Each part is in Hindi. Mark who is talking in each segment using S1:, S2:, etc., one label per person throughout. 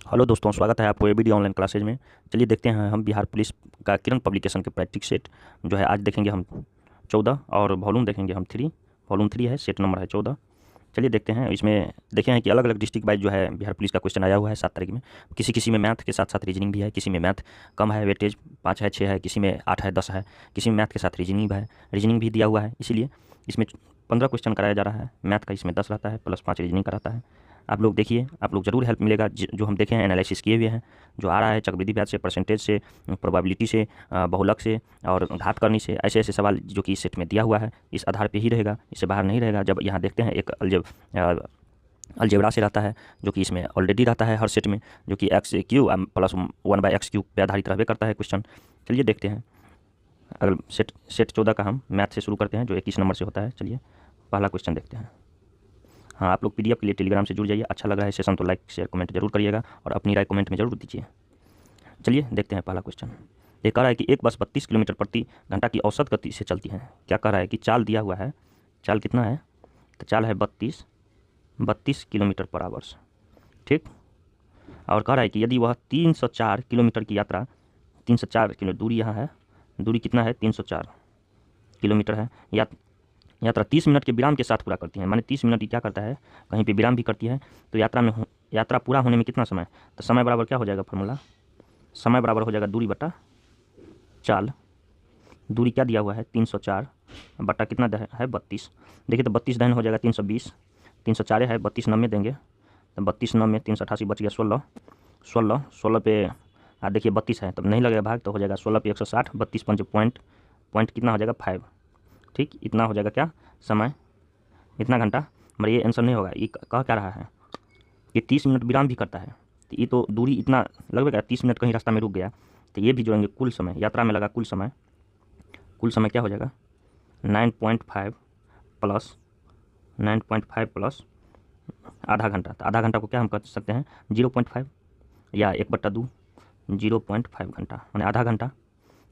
S1: हेलो दोस्तों, स्वागत है आपको एबीडी ऑनलाइन क्लासेज में। चलिए देखते हैं हम बिहार पुलिस का किरण पब्लिकेशन के प्रैक्टिस सेट जो है आज देखेंगे हम 14 और वॉल्यूम देखेंगे हम 3। वॉल्यूम 3 है, सेट नंबर है 14। चलिए देखते हैं। इसमें देखे हैं कि अलग अलग डिस्ट्रिक्ट वाइज जो है बिहार पुलिस का क्वेश्चन आया हुआ है 7 तारीख में। किसी किसी में मैथ के साथ साथ रीजनिंग भी है, किसी में मैथ कम है, वेटेज 5 है 6 है, किसी में 8 है 10 है, किसी में मैथ के साथ रीजनिंग भी है, रीजनिंग भी दिया हुआ है। इसीलिए इसमें 15 क्वेश्चन कराया जा रहा है। मैथ का इसमें 10 रहता है, प्लस 5 रीजनिंग का रहता है। आप लोग देखिए, आप लोग ज़रूर हेल्प मिलेगा। जो हम देखे हैं एनालिसिस किए हुए हैं, जो आ रहा है चक्रवृद्धि ब्याज से, परसेंटेज से, प्रोबेबिलिटी से, बहुलक से और घात करनी से, ऐसे ऐसे सवाल जो कि इस सेट में दिया हुआ है इस आधार पे ही रहेगा, इससे बाहर नहीं रहेगा। जब यहाँ देखते हैं एक अलजेब्रा से रहता है जो कि इसमें ऑलरेडी रहता है हर सेट में, जो कि एक्स क्यू प्लस 1/x³ पे आधारित रहबे करता है क्वेश्चन। चलिए देखते हैं। अगर सेट 14 का हम मैथ से शुरू करते हैं जो 21 नंबर से होता है। चलिए पहला क्वेश्चन देखते हैं। हाँ, आप लोग पीडीएफ के लिए टेलीग्राम से जुड़ जाइए। अच्छा लग रहा है सेशन तो लाइक शेयर कमेंट जरूर करिएगा और अपनी राय कमेंट में जरूर दीजिए। चलिए देखते हैं पहला क्वेश्चन। ये कह रहा है कि एक बस 32 किलोमीटर प्रति घंटा की औसत गति से चलती है। क्या कह रहा है कि चाल दिया हुआ है। चाल कितना है? तो चाल है 32 किलोमीटर पर आवर्स। ठीक। और कह रहा है कि यदि वह 304 किलोमीटर की यात्रा, 304 किलो दूरी यहाँ है, दूरी कितना है? 304 किलोमीटर है। यात्रा 30 मिनट के विराम के साथ पूरा करती है। माने 30 मिनट की क्या करता है, कहीं पे विराम भी करती है। तो यात्रा पूरा होने में कितना समय? तो समय बराबर क्या हो जाएगा फॉर्मूला? समय बराबर हो जाएगा दूरी बटा चाल। दूरी क्या दिया हुआ है? 304 बटा कितना है? 32। देखिए तो 32 दहन हो जाएगा 320। 304 है, 32 नब्बे देंगे तो 32 नब्बे 388 बच गया 16। 16 पे देखिए 32 है तब नहीं लगेगा भाग, तो हो जाएगा 16 पे 160। 32 पंच पॉइंट कितना हो जाएगा? 5। ठीक, इतना हो जाएगा क्या समय, इतना घंटा। मगर ये आंसर नहीं होगा। ये कह क्या रहा है? ये 30 मिनट विराम भी करता है, तो ये तो दूरी इतना लगेगा। 30 मिनट कहीं रास्ता में रुक गया तो ये भी जोड़ेंगे कुल समय, यात्रा में लगा कुल समय। कुल समय क्या हो जाएगा? 9.5 प्लस 9.5 प्लस आधा घंटा। तो आधा घंटा को क्या हम कर सकते हैं? 0.5 या 1/2, 0.5 घंटा मैंने आधा घंटा।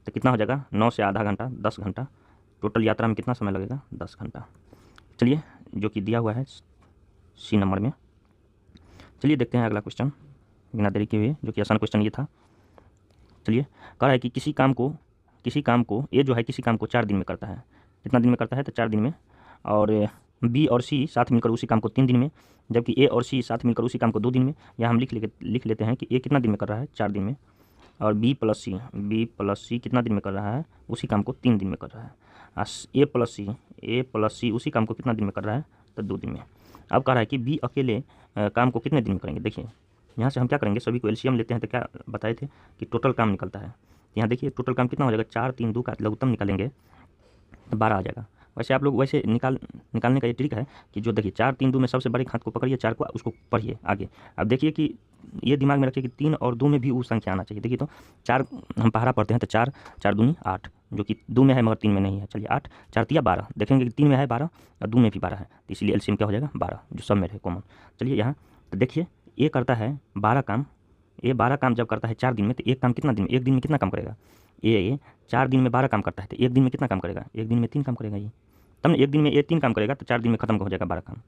S1: तो कितना हो जाएगा? 9 से आधा घंटा 10 घंटा। टोटल यात्रा में कितना समय लगेगा? 10 घंटा। चलिए जो कि दिया हुआ है सी नंबर में। चलिए देखते हैं अगला क्वेश्चन बिना देरी के हुए, जो कि आसान क्वेश्चन ये था। चलिए कह रहा है कि किसी काम को ए जो है किसी काम को 4 दिन में करता है। कितना दिन में करता है? तो 4 दिन में। और बी और सी साथ मिलकर उसी काम को 3 दिन में, जबकि ए और सी साथ मिलकर उसी काम को 2 दिन में। यहाँ हम लिख लेते हैं कि ए कितना दिन में कर रहा है? 4 दिन में। और बी प्लस सी कितना दिन में कर रहा है? उसी काम को 3 दिन में कर रहा है। और ए प्लस सी उसी काम को कितना दिन में कर रहा है? तो 2 दिन में। अब कह रहा है कि बी अकेले काम को कितने दिन में करेंगे। देखिए यहाँ से हम क्या करेंगे, सभी को एलसीएम लेते हैं। तो क्या बताए थे कि टोटल काम निकलता है। यहाँ देखिए टोटल काम कितना हो जाएगा? 4 3 2 का लघुत्तम निकालेंगे तो 12 आ जाएगा। वैसे आप लोग वैसे निकालने का ये ट्रिक है कि जो देखिए 4 3 2 में सबसे बड़े खात को पकड़िए, 4 को उसको पढ़िए आगे। अब देखिए कि ये दिमाग में रखिए कि 3 और 2 में भी वो संख्या आना चाहिए। देखिए तो 4 हम पहाड़ा पढ़ते हैं तो 4 4 दूनी 8, जो कि 2 में है मगर 3 में नहीं है। चलिए 8 4 तिया 12, देखेंगे कि 3 में है 12 और 2 में भी 12 है, तो इसलिए एलसीएम क्या हो जाएगा? 12, जो सब में रहे कॉमन। चलिए यहाँ तो देखिए ये करता है 12 काम। ये 12 काम जब करता है 4 दिन में, तो एक काम कितना दिन में, एक दिन में कितना काम करेगा? ये 4 दिन में 12 काम करता है तो एक दिन में कितना काम करेगा? एक दिन में 3 काम करेगा ये। तब ना एक दिन में ये 3 काम करेगा तो 4 दिन में खत्म हो जाएगा 12 काम।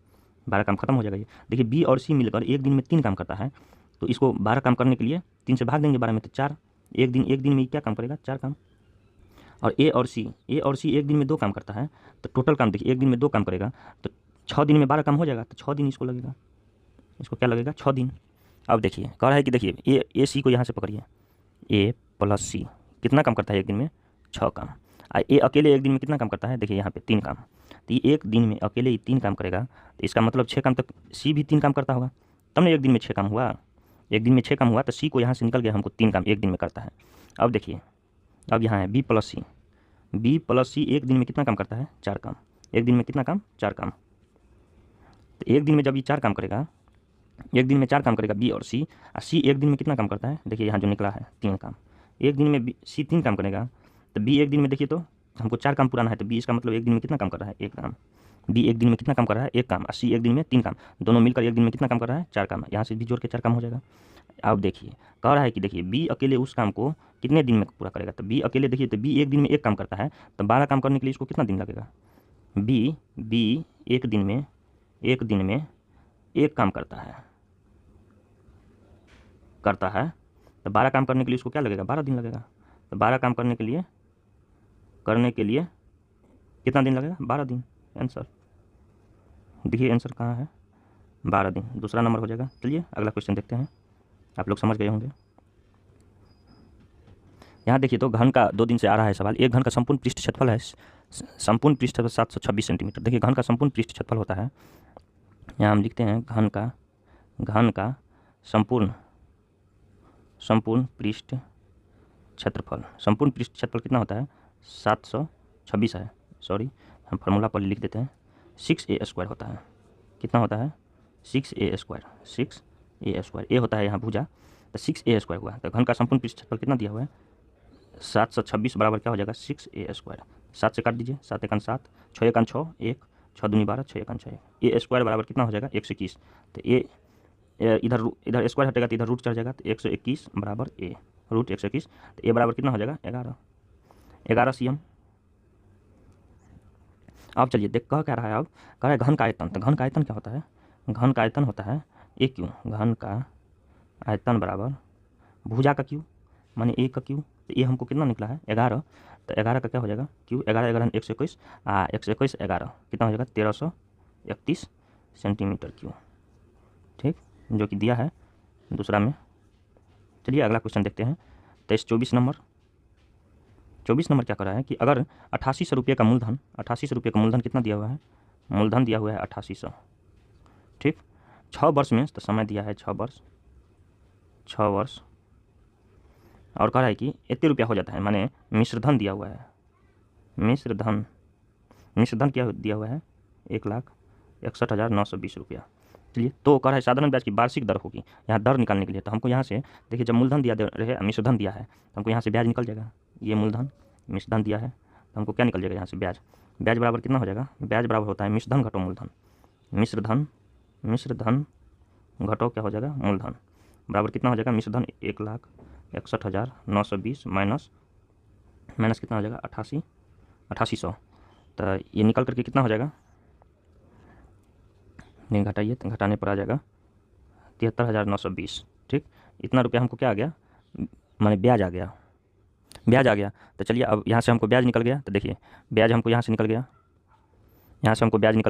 S1: 12 काम खत्म हो जाएगा ये। देखिए बी और सी मिलकर एक दिन में 3 काम करता है, तो इसको 12 काम करने के लिए 3 से भाग देंगे 12 में, तो 4। एक दिन में क्या काम करेगा? 4 काम। और ए और सी एक दिन में 2 काम करता है, तो टोटल काम देखिए एक दिन में 2 काम करेगा तो 6 दिन में 12 काम हो जाएगा, तो 6 दिन इसको लगेगा। इसको क्या लगेगा? 6 दिन। अब देखिए कह रहा है कि देखिए ए सी को यहाँ से पकड़िए। ए प्लस सी कितना काम करता है एक दिन में? 6 काम। ए अकेले एक दिन में कितना काम करता है? देखिए यहाँ पे 3 काम। तो ये एक दिन में अकेले ही 3 काम करेगा, तो इसका मतलब 6 काम तक सी भी 3 काम करता होगा, तब ना एक दिन में 6 काम हुआ। एक दिन में 6 काम हुआ तो सी को यहाँ से निकल गया, हमको 3 काम एक दिन में करता है। अब देखिए अब यहाँ है बी प्लस सी एक दिन में कितना काम करता है? 4 काम। एक दिन में कितना काम? 4 काम। तो एक दिन में जब ये 4 काम करेगा, एक दिन में 4 काम करेगा बी और सी एक दिन में कितना काम करता है? देखिए यहाँ जो निकला है 3 काम। एक दिन में सी 3 काम करेगा, तो बी एक दिन में देखिए तो हमको 4 काम पुराना है, तो बी इसका मतलब एक दिन में कितना काम कर रहा है? 1 काम। बी एक दिन में कितना काम कर रहा है? 1 काम। और सी एक दिन में 3 काम, दोनों मिलकर एक दिन में कितना काम कर रहा है? 4 काम। यहाँ से भी जोड़ के 4 काम हो जाएगा। अब देखिए कह रहा है कि देखिए बी अकेले उस काम को कितने दिन में पूरा करेगा। तो बी अकेले देखिए तो बी एक दिन में 1 काम करता है, तो 12 काम करने के लिए इसको कितना दिन लगेगा? बी एक दिन में 1 काम करता है। करता है तो 12 काम करने के लिए उसको क्या लगेगा, 12 दिन लगेगा। तो 12 काम करने के लिए कितना दिन लगेगा, 12 दिन। आंसर देखिए, आंसर कहाँ है, 12 दिन, दूसरा नंबर हो जाएगा। चलिए अगला क्वेश्चन देखते हैं, आप लोग समझ गए होंगे। यहाँ देखिए तो घन का 2 दिन से आ रहा है सवाल। एक घन का संपूर्ण पृष्ठ क्षेत्रफल है, संपूर्ण पृष्ठ 726 सेंटीमीटर। देखिए घन का संपूर्ण पृष्ठ क्षेत्रफल होता है, यहाँ हम लिखते हैं घन का संपूर्ण पृष्ठ क्षेत्रफल। संपूर्ण पृष्ठ क्षेत्रफल कितना होता है, 726 है, सॉरी हम फार्मूला पर लिख देते हैं, 6a² होता है। कितना होता है, 6a²। 6a², ए होता है यहाँ भुजा, तो 6a² हुआ। तो घन का संपूर्ण पृष्ठ क्षेत्रफल कितना दिया हुआ है, 726 बराबर क्या हो जाएगा, 6a²। 7 से काट दीजिए, 7 एकन 7, 6 एकन 6, 1, 6 दूनी 12, 6 एकन 6, a² बराबर कितना हो जाएगा, 121। तो इधर स्क्वायर हटेगा तो इधर रूट चढ़ जाएगा, तो 121 बराबर a, रूट 121। तो a बराबर कितना हो जाएगा, 11 cm। अब चलिए देख कह क्या रहा है, अब कह रहा है घन का आयतन। तो घन का आयतन क्या होता है, घन का आयतन होता है a क्यू। घन का आयतन बराबर भुजा का क्यू माने a का क्यू। तो ये हमको कितना निकला है, 11। तो 11 का क्या हो जाएगा, क्यू 11 11 121, 121 11 कितना हो जाएगा, 1331 सेंटीमीटर क्यू, ठीक, जो कि दिया है दूसरा में। चलिए अगला क्वेश्चन देखते हैं। 24 नंबर क्या कर रहा है कि अगर 8800 रुपये का मूलधन, 8800 रुपये का मूलधन कितना दिया हुआ है, मूलधन दिया हुआ है 8800, ठीक, 6 वर्ष में, तो समय दिया है 6 वर्ष, और कह रहा है कि इतने रुपया हो जाता है, माने मिश्रधन दिया हुआ है, मिश्रधन क्या दिया हुआ है, 1,61,920 रुपया। चलिए तो कह रहा है साधारण ब्याज की वार्षिक दर होगी, यहाँ दर निकालने के लिए। तो हमको यहाँ से देखिए, जब मूलधन दिया रहे, मिश्रधन दिया है, तो हमको यहाँ से ब्याज निकल जाएगा। ये मूलधन मिश्रधन दिया है, तो हमको क्या निकल जाएगा यहाँ से, ब्याज बराबर कितना हो जाएगा, ब्याज बराबर होता है मिश्रधन घटो मूलधन। मिश्रधन घटो क्या हो जाएगा, मूलधन, बराबर कितना हो जाएगा, मिश्रधन 1,61,920 माइनस कितना हो जाएगा, 8800। तो ये निकल करके कितना हो जाएगा, नहीं घटाइए, तो घटाने पर आ जाएगा 73,920, ठीक। इतना रुपया हमको क्या आ गया, माने ब्याज आ गया। तो चलिए अब यहाँ से हमको ब्याज निकल गया। तो देखिए ब्याज हमको यहाँ से निकल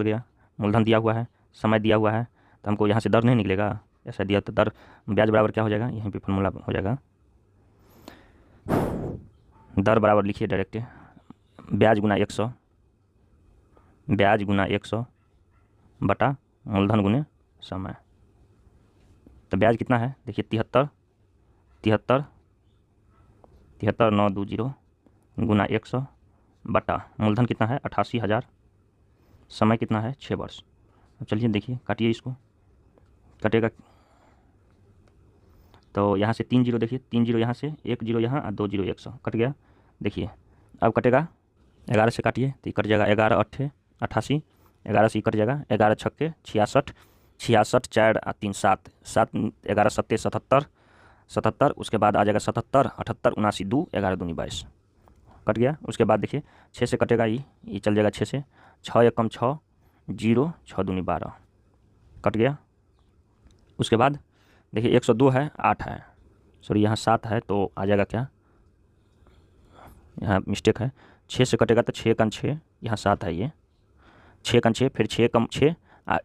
S1: गया, मूलधन दिया हुआ है, समय दिया हुआ है, तो हमको यहाँ से दर नहीं निकलेगा, ऐसा दिया तो दर ब्याज बराबर क्या हो जाएगा, यहीं पे फॉर्मूला हो जाएगा, दर बराबर लिखिए डायरेक्ट, ब्याज गुना 100 बटा मूलधन गुने समय। तो ब्याज कितना है, देखिए 73,920 गुना 100 बटा मूलधन कितना है 88,000, समय कितना है 6 वर्ष। अब चलिए देखिए काटिए, इसको कटेगा तो यहाँ से 3 जीरो, देखिए 3 जीरो यहाँ से, 1 जीरो यहाँ और 2 जीरो 100 कट गया। देखिए अब कटेगा, 11 से काटिए तो कट जाएगा, 11 8 88, 11 से कट जाएगा, 11 छक्के 66, 4 और 3 7, 11 7 77, उसके बाद आ जाएगा 77 78 79 2 11 दूनी 22 कट गया। उसके बाद देखिए 6 से कटेगा, ये चल जाएगा 6 से, 6 एकम 6 0 6 दूनी 12 कट गया। उसके बाद देखिए 102 है, 8 है, सॉरी यहाँ 7 है, तो आ जाएगा क्या, यहाँ मिस्टेक है, 6 से कटेगा तो 6 एकम 6, यहाँ 7 है, ये 6 एकम 6, फिर 6 एकम 6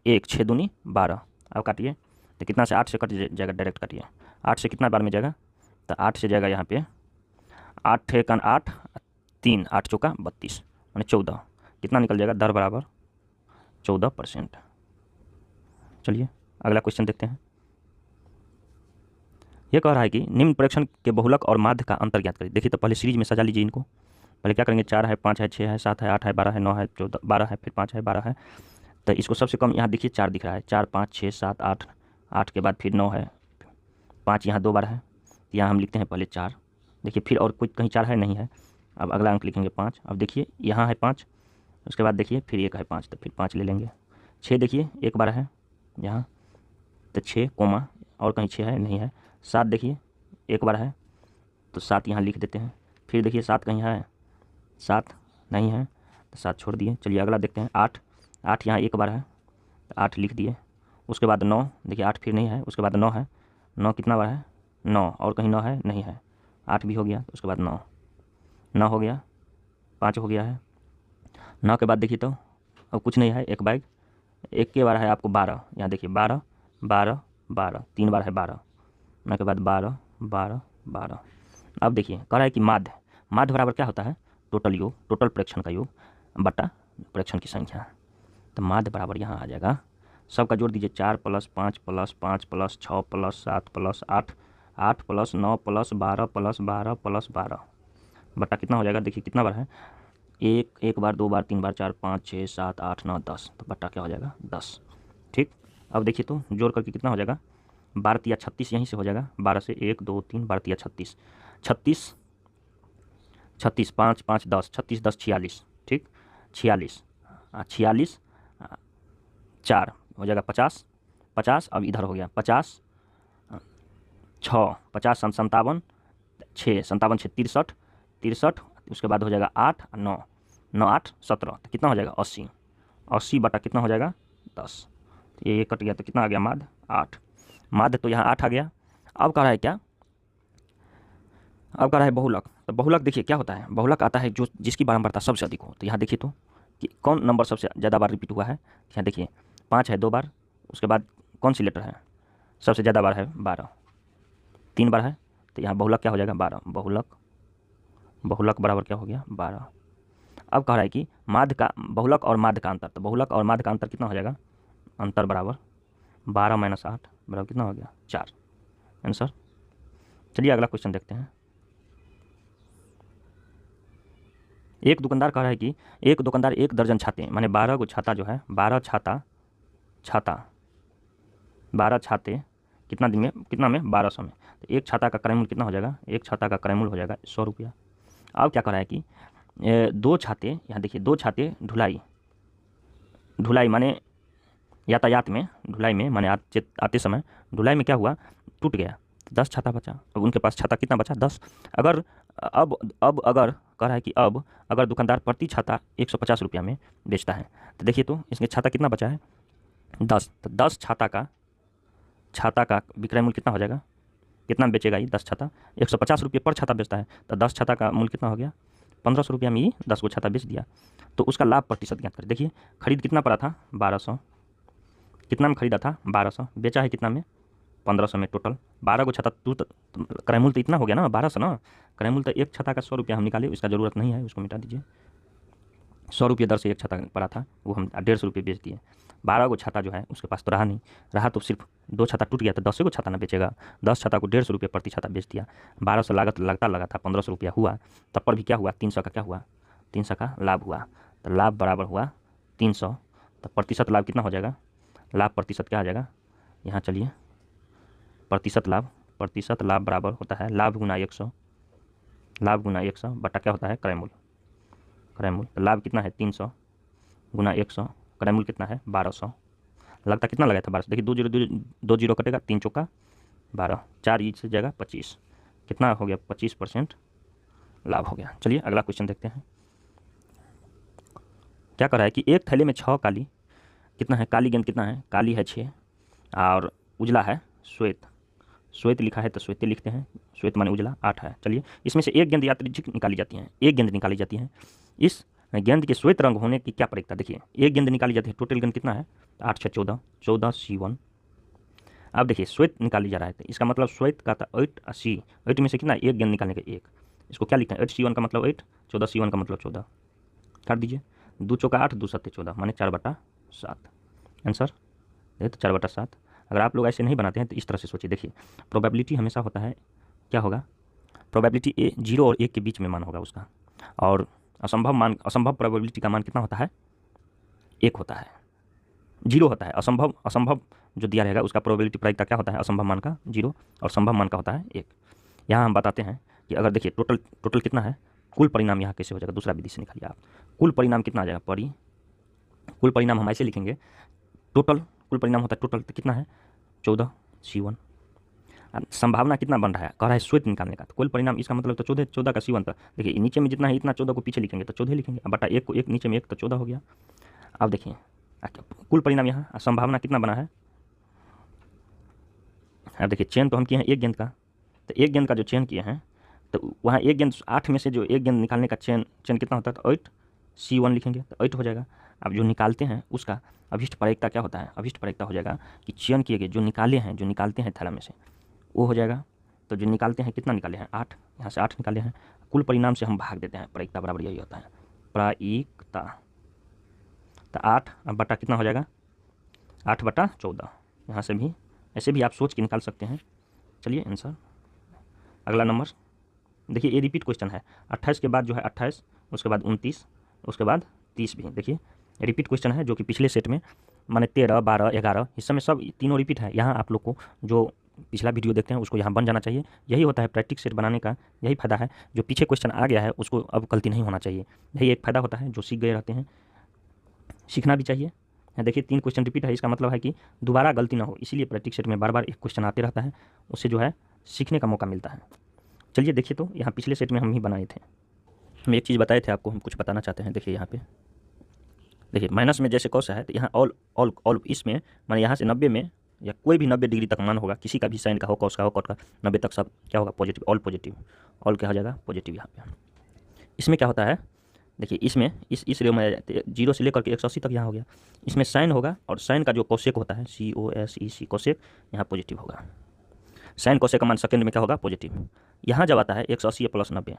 S1: 1 6 दूनी 12। अब काटिए तो कितना से 8 से कट जाएगा, डायरेक्ट काटिए, 8 से कितना बार में जाएगा, तो 8 से जाएगा यहाँ पे 8 एकन 8 3 8 चौका 32 माने 14, कितना निकल जाएगा, दर बराबर 14%। चलिए अगला क्वेश्चन देखते हैं। ये कह रहा है कि निम्न प्रेक्षण के बहुलक और माध्य का अंतर ज्ञात करिए। देखिए तो पहले सीरीज में सजा लीजिए इनको, पहले क्या करेंगे, 4 है 5 है 6 है 7 है 8 है 12 है 9 है 14 12 है, फिर 5 है 12 है, तो इसको सबसे कम यहाँ देखिए 4 दिख रहा है, 4 5 6 7 8, 8 के बाद फिर 9 है, 5 यहाँ 2 बार है, यहाँ हम लिखते हैं पहले 4, देखिए फिर और कुछ कहीं 4 है नहीं है, अब अगला अंक लिखेंगे 5। अब देखिए यहाँ है 5, उसके बाद देखिए फिर 1 है 5, तो फिर 5 ले लेंगे। 6 देखिए 1 बार है यहाँ, तो 6 कोमा और कहीं 6 है नहीं है। 7 देखिए 1 बार है, तो 7 यहाँ लिख देते हैं। फिर देखिए 7 कहीं है, 7 नहीं है, तो 7 छोड़ दिए। चलिए अगला देखते हैं 8 यहाँ 1 बार है, तो 8 लिख दिए। उसके बाद 9 देखिए 8 फिर नहीं है, उसके बाद 9 है, 9 कितना बार है 9 और कहीं 9 है नहीं है, 8 भी हो गया, तो उसके बाद 9, 9 हो गया, 5 हो गया है, 9 के बाद देखिए तो अब कुछ नहीं है, एक बैग, एक के बार है आपको 12, यहाँ देखिए 12 12 12, 3 बार है 12, 9 के बाद 12 12 12। अब देखिए कह रहा है कि माध्य, माध्य बराबर क्या होता है, टोटल योग, टोटल प्रेक्षण का योग बटा प्रेक्षण की संख्या। तो माध्य बराबर यहाँ आ जाएगा, सबका जोड़ दीजिए, 4 + 5 + 5 + 6 + 7 + 8, 8 + 9 + 12 + 12 + 12 बटा कितना हो जाएगा, देखिए कितना बार है, एक बार, 2 बार, 3 बार, 4 5 6 7 8 9 10, तो बटा क्या हो जाएगा 10। ठीक, अब देखिए तो जोड़ करके कितना हो जाएगा, 12 × 36 यहीं से हो जाएगा, 12 से 1 2 3, 12 × 36 36 36, 5 5 10, 36 10 46, ठीक, 46 46 4 हो जाएगा 50 50, अब इधर हो गया 50 6 50 57 6 57 6 63 63, उसके बाद हो जाएगा 8 9 9 8 17, तो कितना हो जाएगा 80 80 बटा कितना हो जाएगा 10, ये कट गया, तो कितना आ गया माध्य 8, माध्य तो यहाँ 8 आ गया। अब कह रहा है क्या, अब कह रहा है बहुलक, तो बहुलक देखिए क्या होता है, बहुलक आता है जो जिसकी बारंबारता सबसे अधिक हो। तो यहाँ देखिए तो कि कौन नंबर सबसे ज़्यादा बार रिपीट हुआ है, यहाँ देखिए 5 है 2 बार, उसके बाद कौन सी लेटर है सबसे ज़्यादा बार है 12, 3 बार है, तो यहाँ बहुलक क्या हो जाएगा 12, बहुलक, बहुलक बराबर क्या हो गया 12। अब कह रहा है कि माध्य का, बहुलक और माध्य का अंतर, तो बहुलक और माध्य का अंतर कितना हो जाएगा, अंतर बराबर 12 - 8 बराबर कितना हो गया 4, आंसर। चलिए अगला क्वेश्चन देखते हैं। एक दुकानदार कह रहा है कि एक दुकानदार 1 दर्जन छाते माने 12 गो छाता जो है, 12 छाता, छाता 12 छाते कितना दिन में, कितना में 1200 में, तो एक छाता का क्रय मूल्य कितना हो जाएगा, एक छाता का क्रय मूल्य हो जाएगा 100 रुपया। अब क्या कह रहा है कि 2 छाते, यहाँ देखिए 2 छाते ढुलाई, ढुलाई माने यातायात में, ढुलाई में माने आते समय ढुलाई में क्या हुआ, टूट गया, 10 छाता बचा। अब उनके पास छाता कितना बचा 10। अगर अब अगर कह रहा है कि अब अगर दुकानदार प्रति छाता 150 रुपया में बेचता है, तो देखिए तो इसमें छाता कितना बचा है 10, तो 10 छाता का विक्रय मूल्य कितना हो जाएगा, कितना में बेचेगा ये 10 छाता, 150 रुपये पर छाता बेचता है, तो 10 छाता का मूल्य कितना हो गया 1500 रुपया में ये 10 गो छाता बेच दिया। तो उसका लाभ प्रतिशत ज्ञात करें। देखिए खरीद कितना पड़ा था 1200, कितना में खरीदा था 1200, बेचा है कितना में 1500 में, टोटल 12 गो छाता, क्रय मूल्य तो इतना हो गया ना 1200 ना, क्रय मूल्य तो एक छाता का 100 रुपया हम निकाले, इसका ज़रूरत नहीं है, उसको मिटा दीजिए। 100 रुपये दर से एक छाता पड़ा था, वो हम 150 रुपये बेच दिए। 12 गो छाता जो है उसके पास तो रहा नहीं, रहा तो सिर्फ 2 छाता टूट गया, तो 10 गो छाता ना बेचेगा, 10 छाता को 150 रुपये प्रति छाता बेच दिया, 1200 लागत लगता लगा था, 1500 रुपया हुआ, तब पर भी क्या हुआ 300 का क्या हुआ, 300 का लाभ हुआ। तो लाभ बराबर हुआ 300, तो प्रतिशत लाभ कितना हो जाएगा, लाभ प्रतिशत क्या आ जाएगा, यहाँ चलिए प्रतिशत लाभ बराबर होता है लाभ गुना 100, लाभ गुना 100 बटा क्या होता है क्रय मूल्य, क्रय मूल्य। तो लाभ कितना है 300 गुना 100, क्रय मूल्य कितना है 1200, लगता कितना लगाया था 1200, देखिए 2 जीरो कटेगा, 3 चौका 12, 4 ई से जाएगा 25, कितना हो गया 25% लाभ हो गया। चलिए अगला क्वेश्चन देखते हैं। क्या कर रहा है कि एक थैले में 6 काली, कितना है काली गेंद कितना है, काली है 6 और उजला है श्वेत, श्वेत लिखा है तो श्वेत लिखते हैं, श्वेत माने उजला 8 है। चलिए इसमें से एक गेंद यादृच्छिक निकाली जाती है, एक गेंद निकाली जाती है, इस गेंद के श्वेत रंग होने की क्या प्रयोजन, देखिए एक गेंद निकाली जाती है, टोटल गेंद कितना है 8 6 14, 14 C1। अब देखिए श्वेत निकाली जा रहा है, तो इसका मतलब श्वेत का था 8 C, 8 में से कितना एक गेंद निकालने का एक, इसको क्या लिखते हैं 8 C1 का मतलब 8, 14 C1 का मतलब 14, काट दीजिए, 2 चौका 8, 2 7 14 माने 4/7, आंसर देखिए तो 4/7। अगर आप लोग ऐसे नहीं बनाते हैं तो इस तरह से सोचिए, देखिए प्रोबेबिलिटी हमेशा होता है क्या होगा, प्रोबेबिलिटी 0 और 1 के बीच में मान होगा उसका, और असंभव प्रोबेबिलिटी का मान कितना होता है 1 होता है, 0 होता है। असंभव जो दिया रहेगा उसका प्रोबेबिलिटी प्रायिकता क्या होता है असंभव मान का 0 और संभव मान का होता है 1। यहाँ हम बताते हैं कि अगर देखिए टोटल कितना है, कुल परिणाम यहाँ कैसे हो जाएगा, दूसरा विधि से निकालिए आप, कुल परिणाम कितना आ जाएगा, कुल परिणाम हम ऐसे लिखेंगे, टोटल कुल परिणाम होता है टोटल, तो कितना है 14 C1, संभावना कितना बन रहा है, कह रहा है श्वेत निकालने का, तो कुल परिणाम इसका मतलब तो 14 का C1 था, देखिए नीचे में जितना है इतना 14 को पीछे लिखेंगे तो 14 लिखेंगे, बटा 1 को 1 नीचे में 1 तो 14 हो गया। अब देखिए कुल परिणाम यहाँ संभावना कितना बना है, अब देखिए चयन तो हम किए हैं एक गेंद का, तो एक गेंद का जो चयन किए हैं तो वहाँ एक गेंद 8 में से जो एक गेंद निकालने का चयन कितना होता है, तो 8 C1 लिखेंगे तो 8 हो जाएगा। अब जो निकालते हैं उसका अभिष्ट प्रायिकता क्या होता है, अभिष्ट प्रायिकता हो जाएगा कि चयन किए गए जो निकालते हैं थैला में से वो हो जाएगा। तो जो निकालते हैं कितना निकाले हैं, 8, यहाँ से 8 निकाले हैं, कुल परिणाम से हम भाग देते हैं, प्रायिकता बराबर यही होता है प्रायिकता। तो 8 अब बटा कितना हो जाएगा, 8/14। यहाँ से भी ऐसे भी आप सोच के निकाल सकते हैं। चलिए आंसर अगला नंबर देखिए, ये रिपीट क्वेश्चन है। 28 के बाद जो है 28, उसके बाद 29, उसके बाद 30 भी देखिए रिपीट क्वेश्चन है, जो कि पिछले सेट में माने 13, 12, 11 इस समय सब तीनों रिपीट है। यहाँ आप लोग को जो पिछला वीडियो देखते हैं उसको यहाँ बन जाना चाहिए। यही होता है प्रैक्टिस सेट बनाने का, यही फ़ायदा है। जो पीछे क्वेश्चन आ गया है उसको अब गलती नहीं होना चाहिए, यही एक फ़ायदा होता है। जो सीख गए रहते हैं, सीखना भी चाहिए। देखिए 3 क्वेश्चन रिपीट है, इसका मतलब है कि दोबारा गलती ना हो, इसीलिए प्रैक्टिस सेट में बार बार एक क्वेश्चन आते रहता है, उससे जो है सीखने का मौका मिलता है। चलिए देखिए, तो यहाँ पिछले सेट में हम ही बनाए थे, हम एक चीज़ बताए थे आपको, हम कुछ बताना चाहते हैं। देखिए यहाँ पे देखिए माइनस में जैसे कौन सा है, तो यहाँ ऑल इसमें माने यहाँ से 90 में या कोई भी 90 डिग्री तक मान होगा, किसी का भी साइन का हो, कॉस का हो, कॉट का, 90 तक सब क्या होगा, पॉजिटिव, ऑल पॉजिटिव, ऑल क्या हो जाएगा, पॉजिटिव। यहाँ पे इसमें क्या होता है, देखिए इसमें इस रेव में 0 से लेकर के 180 तक यहाँ हो गया, इसमें साइन होगा और साइन का जो कोसेक होता है COSEC कोसेक, यहाँ पॉजिटिव होगा। साइन कोसेक का मान सेकंड में क्या होगा, पॉजिटिव। यहाँ जब आता है 180 प्लस 90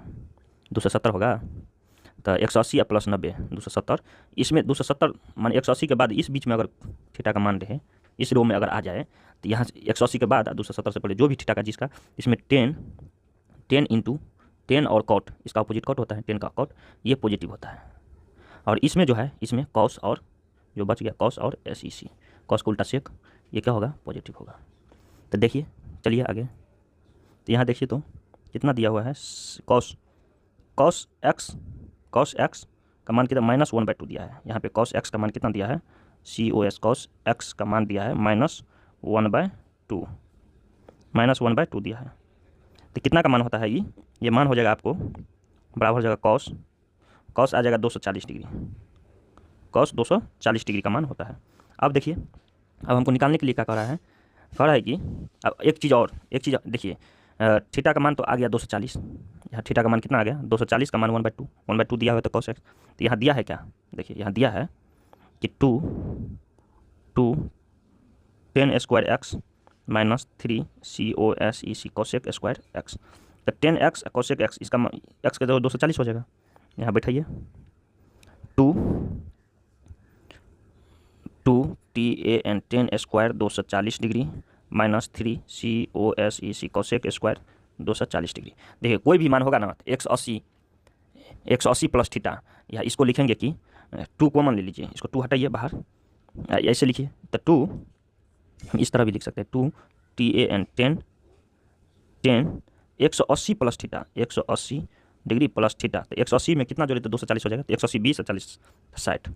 S1: 270 होगा, तो 180 प्लस 90 270, इसमें 270 मान 180 के बाद इस बीच में अगर थीटा का मान रहे, इस रो में अगर आ जाए, तो यहाँ 180 के बाद 270 से पहले जो भी थीटा का जिसका, इसमें 10 इंटू 10 और कॉट, इसका अपोजिट कॉट होता है, 10 का कॉट, ये पॉजिटिव होता है। और इसमें जो है, इसमें कॉस और जो बच गया कॉस और SEC, कॉस का उल्टा सेक, ये क्या होगा, पॉजिटिव होगा। तो देखिए चलिए आगे, तो यहाँ देखिए तो कितना दिया हुआ है, कॉस एक्स का मान कितना, -1/2 दिया है। यहाँ पे कॉस एक्स का मान कितना दिया है, COS कॉस एक्स का मान दिया है -1/2 दिया है। तो कितना का मान होता है ये मान हो जाएगा आपको बराबर हो जाएगा कॉस आ जाएगा 240 डिग्री, कॉस 240 डिग्री का मान होता है। अब देखिए, अब हमको निकालने के लिए क्या कह रहा है कि अब एक चीज़ देखिए, थीटा का मान तो आ गया 240, यहाँ थीटा का मान कितना आ गया, 240 का मान 1/2 दिया हुआ है, तो कॉस एक्स, तो यहाँ दिया है क्या, देखिए यहाँ दिया है कि 2 10 square x -3 COSEC cosec square x. तो 10x कोसेक एक्स, इसका एक्स का 240 हो जाएगा। यहाँ बैठाइए 2 TAN 10 square 240 degree -3 COSEC cosec square 240 degree. देखिए कोई भी मान होगा ना, 180 प्लस थीटा, या इसको लिखेंगे कि 2 कॉमन ले लीजिए, इसको 2 हटाइए बाहर, ऐसे लिखिए, तो 2 इस तरह भी लिख सकते हैं, 2 TAN 10 180 plus theta, 180 degree plus theta, तो 180 में कितना जोड़े तो 240 हो जाएगा, तो 180 20 40 60,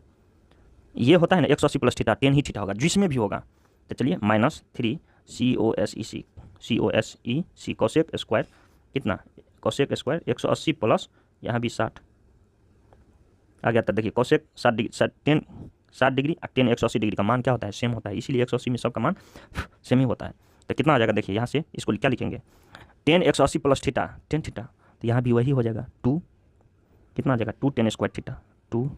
S1: ये होता है ना 180 प्लस थीटा, 10 ही थीटा होगा जिसमें भी होगा। तो चलिए -3 COSEC कोसेक स्क्वायर, कितना कोसेक स्क्वायर 180 प्लस यहाँ भी 60 आ गया। तो देखिए कोसेक 60 डिग्री 60 डिग्री और 10 180 डिग्री का मान क्या होता है, सेम होता है, इसीलिए 180 में सबका मान सेम ही होता है। तो कितना आ जाएगा, देखिए यहाँ से इसको क्या लिखेंगे, 10 180 प्लस थीटा 10 थीटा, तो यहाँ भी वही हो जाएगा 2, कितना आ जाएगा 2 10 स्क्वायर थीटा, 2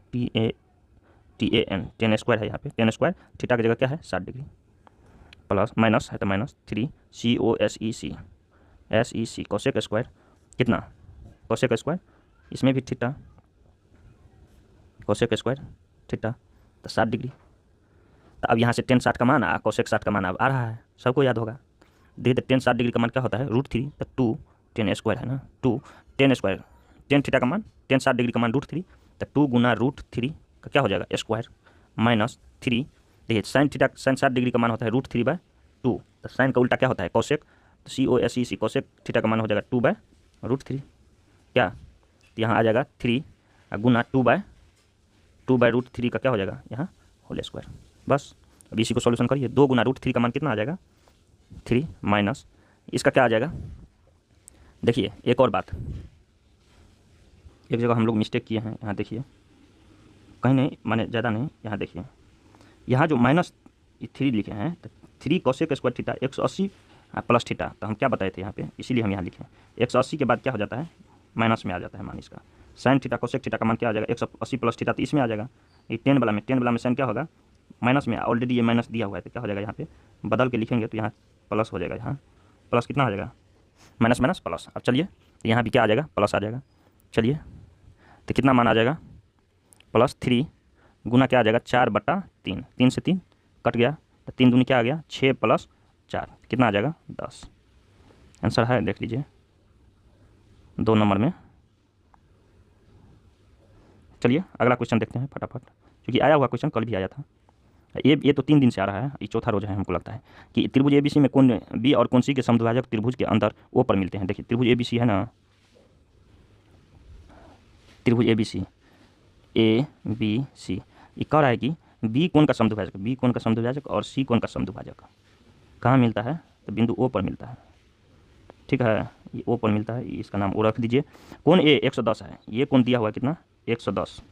S1: TAN 10 स्क्वायर है, यहाँ पे 10 स्क्वायर थीटा की जगह क्या है 60 डिग्री, प्लस माइनस है तो -3 COSEC कोसेक स्क्वायर, कितना कोसेक स्क्वायर, इसमें भी थीटा कोसेक स्क्वायर थीटा, तो 60 डिग्री। तो अब यहाँ से 10 60 का मान कोसेक 60 का मान अब आ रहा है, सबको याद होगा। देखिए 10 60 डिग्री का मान क्या होता है, √3, तो 2 10 स्क्वायर है ना, 2 10 स्क्वायर 10 थीटा का मान, 10 60 डिग्री का मान √3, तो 2 गुना √3 का क्या हो जाएगा स्क्वायर -3। देखिए साइन 60 डिग्री का मान होता है √3/2, तो साइन का उल्टा क्या होता है कोसेक, तो COSEC कोसेक थीटा का मान हो जाएगा 2/√3, क्या, तो यहाँ आ जाएगा 3 गुना 2/√3 का क्या हो जाएगा यहाँ होल स्क्वायर। बस अब इसी को सॉल्यूशन करिए, 2 गुना √3 का मान कितना आ जाएगा 3 माइनस इसका क्या आ जाएगा। देखिए एक और बात, एक जगह हम लोग मिस्टेक किए हैं, यहाँ देखिए कहीं नहीं माने ज़्यादा नहीं, यहाँ देखिए यहाँ जो -3 लिखे हैं, तो 3 cosec square theta 180 plus theta, तो हम क्या बताए थे यहाँ पे, इसीलिए हम यहाँ लिखे 180 के बाद क्या हो जाता है, माइनस में आ जाता है मान इसका। साइन थीटा कोसेक थीटा का मान क्या आ जाएगा, 180 प्लस थीटा, तो इसमें आ जाएगा। ये 10 वाला में साइन क्या होगा, माइनस में, ऑलरेडी ये माइनस दिया हुआ है, तो क्या हो जाएगा यहाँ पे बदल के लिखेंगे तो यहाँ प्लस हो जाएगा। यहाँ प्लस कितना आ जाएगा, माइनस माइनस प्लस। अब चलिए यहाँ भी क्या आ जाएगा, प्लस आ जाएगा। चलिए तो कितना मान आ जाएगा, +3 गुना क्या आ जाएगा, 4/3, 3 से 3 कट गया, तो 3 दूनी क्या आ गया, 6 + 4 कितना आ जाएगा, 10। आंसर है, देख लीजिए 2 नंबर में। चलिए अगला क्वेश्चन देखते हैं फटाफट, क्योंकि आया हुआ क्वेश्चन कल भी आया था। ये तो 3 दिन से आ रहा है, ये चौथा रोज है हमको लगता है, कि त्रिभुज ABC में कौन बी और कौन सी के समद्विभाजक त्रिभुज के अंदर ओ पर मिलते हैं। देखिए त्रिभुज ABC है ना, त्रिभुज ABC ये कह रहा है कि बी कोण का समद्विभाजक, बी कोण का समद्विभाजक और सी कोण का समद्विभाजक कहाँ मिलता है, तो बिंदु ओ पर मिलता है। ठीक है, ये ओ पर मिलता है, इसका नाम ओ रख दीजिए। कोण ए 110 है, ये कोण दिया हुआ है कितना, 110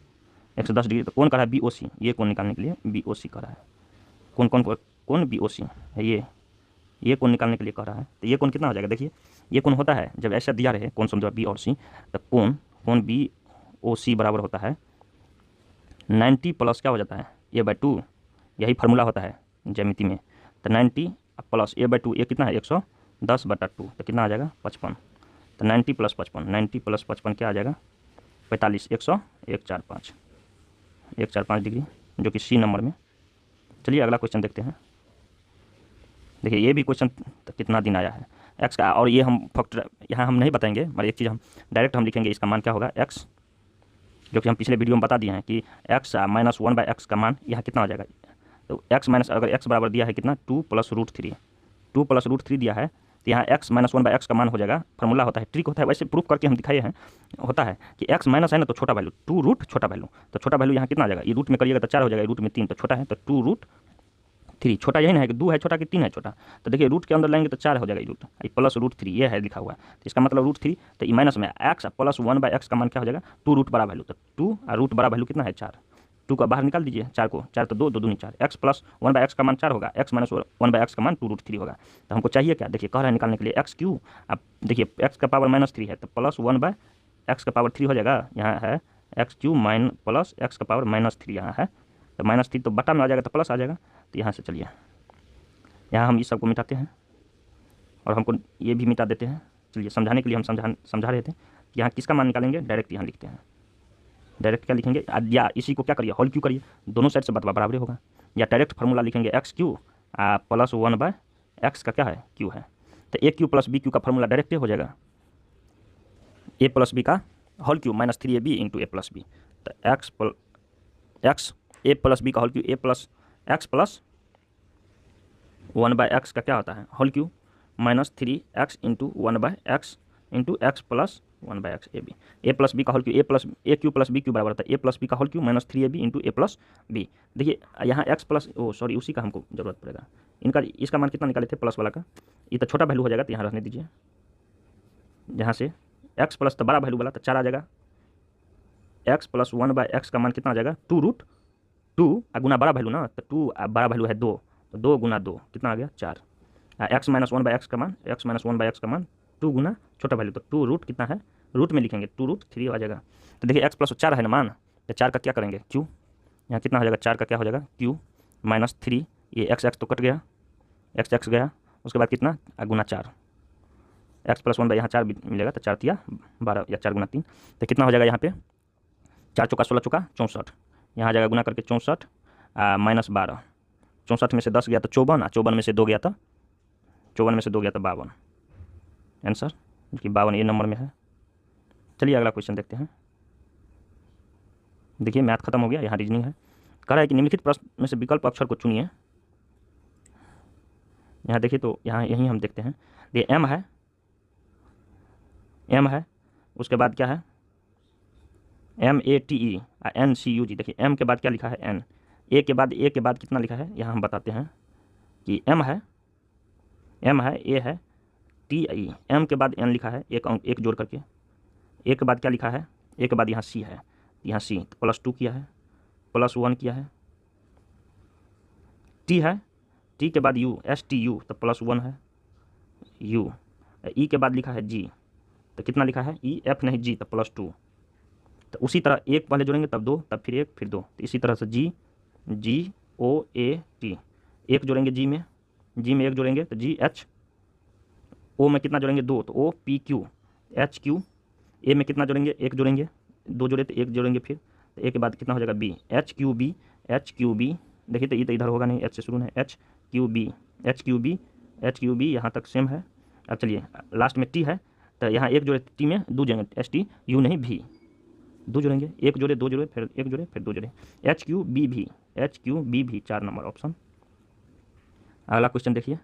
S1: डिग्री। तो कौन कर रहा है, BOC, ये कोण निकालने के लिए BOC कर रहा है। कौन BOC है, ये कोण निकालने के लिए कह रहा है। तो ये कोण कितना हो जाएगा, देखिए ये कोण होता है जब ऐसा दिया रहे कोण समझो B और C, तो कोण BOC बराबर होता है 90 प्लस क्या हो जाता है, A/2, यही फार्मूला होता है ज्यामिति में। तो 90 प्लस A/2, ये कितना है 110/2, तो कितना आ जाएगा 55। तो 90 + 55, 90 + 55 क्या आ जाएगा 45, 145 डिग्री, जो कि C नंबर में। चलिए अगला क्वेश्चन देखते हैं। देखिए ये भी क्वेश्चन कितना दिन आया है x का, और ये हम फैक्टर यहाँ हम नहीं बताएंगे, मगर एक चीज़ हम डायरेक्ट हम लिखेंगे, इसका मान क्या होगा x, जो कि हम पिछले वीडियो में बता दिए हैं कि x - 1/x का मान यहाँ कितना हो जाएगा। तो x माइनस, अगर x बराबर दिया है कितना 2 + √3, 2 + √3 दिया है, तो यहाँ x - 1/x का मान हो जाएगा। फार्मूला होता है, ट्रिक होता है, वैसे प्रूफ करके हम दिखाए हैं। होता है कि x माइनस है ना, तो छोटा वैल्यू 2 रूट छोटा वैल्यू, तो छोटा वैल्यू यहाँ कितना आ जाएगा, ये रूट में करिएगा तो 4 हो जाएगा, रूट में 3 तो छोटा है, तो 2√3 छोटा, यही ना है कि 2 है छोटा कि 3 है छोटा, तो देखिए रूट के अंदर लाएंगे तो 4 हो जाएगा, रूट प्लस √3 ये है लिखा हुआ है, तो इसका मतलब √3, तो ये माइनस में x + 1/x का मान क्या हो जाएगा, 2 रूट बड़ा वैल्यू, तो 2 और रूट बड़ा वैल्यू कितना है 4, 2 का बाहर निकाल दीजिए, 4 को, 4 तो 2, 2 दूनी 4, x + 1/x का मान 4 होगा, x - 1/x का मान 2√3 होगा। तो हमको चाहिए क्या, देखिए कह रहा है निकालने के लिए x3। अब देखिए x का पावर -3 है, तो + 1/x का पावर 3 हो जाएगा, यहाँ है x3 + x का पावर -3 यहाँ है, तो -3 तो बटा में आ जाएगा, तो प्लस आ जाएगा। तो यहाँ से चलिए यहाँ हम इस सबको मिटाते हैं और हमको ये भी मिटा देते हैं। चलिए समझाने के लिए हम समझा रहे थे कि यहाँ किसका मान निकालेंगे, डायरेक्ट यहाँ लिखते हैं। डायरेक्ट क्या लिखेंगे, या इसी को क्या करिए, होल क्यू करिए, दोनों साइड से बराबर होगा, या डायरेक्ट फार्मूला लिखेंगे x3 + 1/x का क्या है, q है, तो a³ + b³ का फार्मूला डायरेक्ट हो जाएगा, a + b का whole Q -3ab × a + b, तो x a + b का whole cube, a + x + 1/x का क्या होता है, whole cube -3x × 1/x × x + 1/x ab, a + b का होल क्यू, a³ + b³ बराबर होता है a + b का whole Q -3ab × a + b। देखिए यहाँ x प्लस सॉरी उसी का हमको जरूरत पड़ेगा, इसका मान कितना निकाले थे प्लस वाला का, ये तो छोटा वैल्यू हो जाएगा, तो यहाँ रहने दीजिए। यहाँ से x प्लस तो बड़ा वैल्यू वाला, तो 4 आ जाएगा, x + 1/x का मान कितना आ जाएगा 2√2 गुना बड़ा वैल्यू ना, तो 2 बड़ा वैल्यू है 2, तो 2 गुना 2 कितना आ गया 4, x - 1/x का मान, x - 1/x का मान 2 गुना छोटा वैल्यू, तो 2 रूट कितना है, रूट में लिखेंगे 2√3 आ जाएगा। तो देखिए x + 4 है ना मान, तो 4 का क्या करेंगे q, यहाँ कितना हो जाएगा 4 का क्या हो जाएगा q -3, ये x तो कट गया, x गया, उसके बाद कितना गुना 4, x + 1 यहाँ 4 मिलेगा, तो 4 तिया 12 या 4 गुना 3, तो कितना हो जाएगा यहाँ पे 4 चौका 16 चौका 64, यहाँ आ जाएगा गुना करके 64 -12, 64 में से 10 गया तो 54, 54 में से 2 गया तो 52, आंसर कि 52 ये नंबर में है। चलिए अगला क्वेश्चन देखते हैं। देखिए मैथ खत्म हो गया, यहाँ रीजनिंग है। कह रहा है कि निम्नलिखित प्रश्न में से विकल्प अक्षर को चुनिए। यहाँ देखिए तो यहाँ यहीं हम देखते हैं, ये m है, उसके बाद क्या है MATE NCUG, देखिए m के बाद क्या लिखा है n, a के बाद कितना लिखा है, यहाँ हम बताते हैं कि m है a है TE, m के बाद n लिखा है, एक जोड़ करके, a के बाद क्या लिखा है, a के बाद यहाँ c है, यहाँ c तो +2 किया है, +1 किया है, t है, t के बाद u STU तो +1 है, यू, ई के बाद लिखा है जी, तो कितना लिखा है ई एफ नहीं जी, तो +2। तो उसी तरह एक पहले जोड़ेंगे तब 2, तब फिर 1 फिर 2, तो इसी तरह से जी जी ओ ए टी, एक जोड़ेंगे जी में 1 जोड़ेंगे तो जी एच, ओ में कितना जोड़ेंगे 2, तो O P Q H Q, A में कितना जोड़ेंगे 1 जोड़ेंगे, 2 जोड़े तो 1 जोड़ेंगे फिर, तो ए के बाद कितना हो जाएगा बी एच क्यू बी, देखिए तो ये तो इधर होगा नहीं, एच से शुरू है, एच क्यू बी यहाँ तक सेम है। अब चलिए लास्ट में टी है, तो यहाँ 1 जोड़े टी में 2 जोड़ेंगे एच टी यू नहीं भी, 2 जोड़ेंगे, 1 जोड़े 2 जोड़े फिर 1 जोड़े फिर 2 जोड़े, एच क्यू बी भी 4 नंबर ऑप्शन। अगला क्वेश्चन देखिए,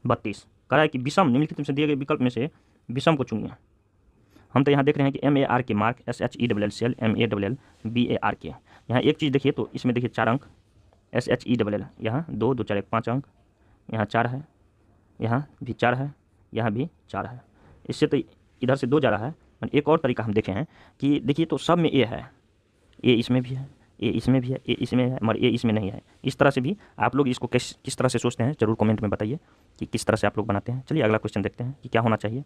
S1: बत्तीस कह रहा है कि विषम निम्नलिखित में से दिए गए विकल्प में से विषम को चुनिए। हम तो यहाँ देख रहे हैं कि MAR के मार्क SHELL सेल MALL BAR के, यहाँ एक चीज़ देखिए तो इसमें देखिए 4 अंक SHELL, यहाँ 2 2 4 1 5 अंक, यहाँ 4 है, यहाँ भी 4 है, यहाँ भी 4 है, इससे तो इधर से 2 जा रहा है। एक और तरीका हम देखे हैं कि देखिए तो सब में ए है, ए इसमें भी है, ए इसमें भी है, ए इसमें है, मगर ए इसमें नहीं है। इस तरह से भी आप लोग इसको किस तरह से सोचते हैं जरूर कमेंट में बताइए कि किस तरह से आप लोग बनाते हैं। चलिए अगला क्वेश्चन देखते हैं कि क्या होना चाहिए,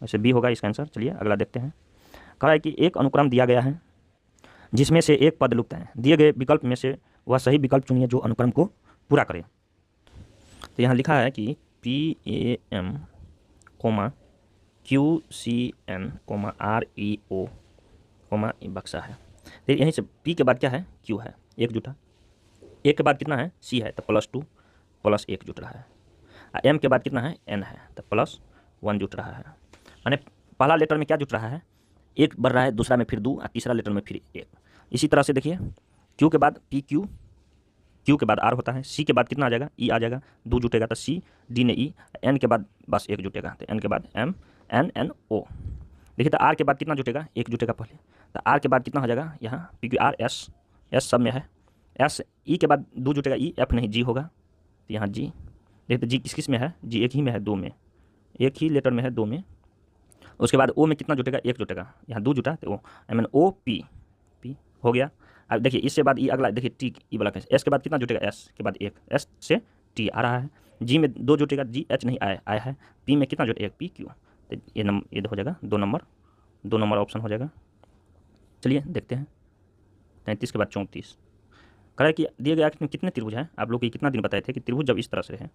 S1: वैसे बी होगा इसका आंसर। चलिए अगला देखते हैं। कह रहा है कि एक अनुक्रम दिया गया है जिसमें से एक पद लुप्त है, दिए गए विकल्प में से वह सही विकल्प चुनिए जो अनुक्रम को पूरा करे। तो यहाँ लिखा है कि PAM, QCN, REO, बक्सा है। फिर यहीं से P के बाद क्या है Q है, 1 जुटा, A के बाद कितना है C है तो +2 +1 जुट रहा है, M के बाद कितना है N है तो +1 जुट रहा है। माने पहला लेटर में क्या जुट रहा है 1 बढ़ रहा है, दूसरा में फिर 2 और तीसरा लेटर में फिर 1। इसी तरह से देखिए Q के बाद PQ, Q के बाद R होता है, C के बाद कितना आ जाएगा E आ जाएगा, 2 जुटेगा तो C, D ने E, N के बाद बस 1 जुटेगा तो N के बाद M N N O। देखिए तो R के बाद कितना जुटेगा 1 जुटेगा पहले, तो R के बाद कितना हो जाएगा यहाँ PQ R S सब में है, S E के बाद 2 जुटेगा E, F नहीं G होगा तो यहाँ G। देखिए तो G किस में है, G एक ही में है, 2 में, एक ही लेटर में है 2 में। उसके बाद O में कितना जुटेगा 1 जुटेगा, यहाँ 2 जुटा तो O P हो गया। अब देखिए इससे बाद अगला देखिए टी ई वाला कैसे, एस के बाद कितना जुटेगा एस के बाद 1, एस से टी आ रहा है, जी में 2 जुटेगा, जी एच नहीं आया है, पी में कितना जुटेगा 1 पी क्यू, तो ये हो जाएगा 2 नंबर ऑप्शन हो जाएगा। चलिए देखते हैं 33 के बाद 34 कह रहा है कि दिए गए आकृति में कितने त्रिभुज हैं। आप लोग को कितना दिन बताए थे कि त्रिभुज जब इस तरह से है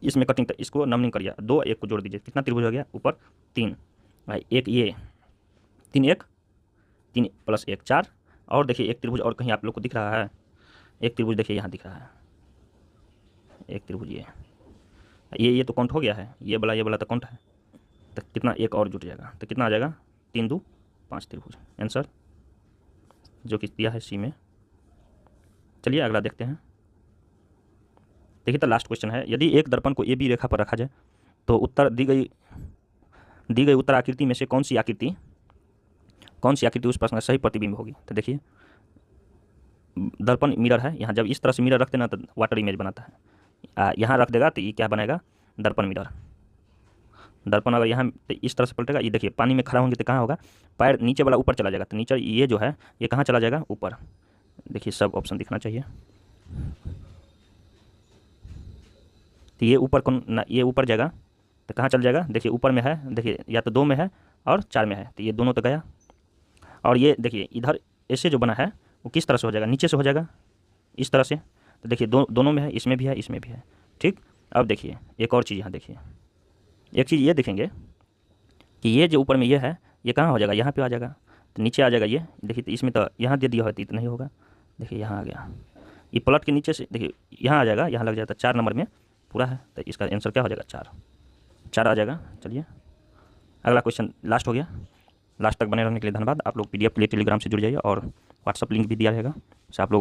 S1: इसमें कटिंग, इसको नंबरिंग करिए, 2 1 को जोड़ दीजिए, कितना त्रिभुज हो गया ऊपर 3 भाई, एक ये 3 + 1 4, और देखिए एक त्रिभुज और कहीं आप लोग को दिख रहा है, एक त्रिभुज देखिए यहाँ दिख रहा है, एक त्रिभुज ये तो काउंट हो गया है, ये वाला तो काउंट है, तो कितना एक और जुट जाएगा, तो कितना आ जाएगा 3 2 5 त्रिभुज आंसर जो कि दिया है सी में। चलिए अगला देखते हैं। देखिए तो लास्ट क्वेश्चन है, यदि एक दर्पण को AB रेखा पर रखा जाए तो उत्तर दी गई उत्तर आकृति में से कौन सी आकृति उस प्रश्न का सही प्रतिबिंब होगी। तो देखिए दर्पण मिरर है, यहाँ जब इस तरह से मिरर रखते ना तो वाटर इमेज बनाता है, यहाँ रख देगा तो ये क्या बनेगा दर्पण मिरर। दर्पण अगर यहाँ इस तरह से पलटेगा, ये देखिए पानी में खड़ा होंगे तो कहाँ होगा, पैर नीचे वाला ऊपर चला जाएगा, तो नीचे ये जो है ये कहाँ चला जाएगा ऊपर। देखिए सब ऑप्शन दिखना चाहिए, तो ये ऊपर ये ऊपर जाएगा तो कहाँ चल जाएगा, देखिए ऊपर में है, देखिए या तो 2 में है और 4 में है, तो ये दोनों तो गया। और ये देखिए इधर ऐसे जो बना है वो किस तरह से हो जाएगा, नीचे से हो जाएगा इस तरह से, तो देखिए दोनों में है, इसमें भी है इसमें भी है, ठीक। अब देखिए एक और चीज़ यहाँ देखिए, एक चीज़ ये देखेंगे कि ये जो ऊपर में ये है ये कहाँ हो जाएगा, यहाँ पे आ जाएगा, तो नीचे आ जाएगा ये, देखिए तो इसमें तो यहाँ दे दिया होती तो नहीं होगा, देखिए यहाँ आ गया, ये पलट के नीचे से देखिए यहाँ आ जाएगा, यहाँ लग जाता 4 नंबर में पूरा है, तो इसका आंसर क्या हो जाएगा 4 आ जाएगा। चलिए अगला क्वेश्चन लास्ट हो गया। लास्ट तक बने रहने के लिए धन्यवाद। आप लोग PDF के लिए टेलीग्राम से जुड़ जाइए और व्हाट्सअप लिंक भी दिया रहेगा, तो आप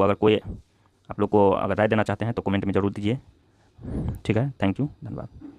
S1: लोग अगर राय देना चाहते हैं तो कमेंट में ज़रूर दीजिए, ठीक है। थैंक यू, धन्यवाद।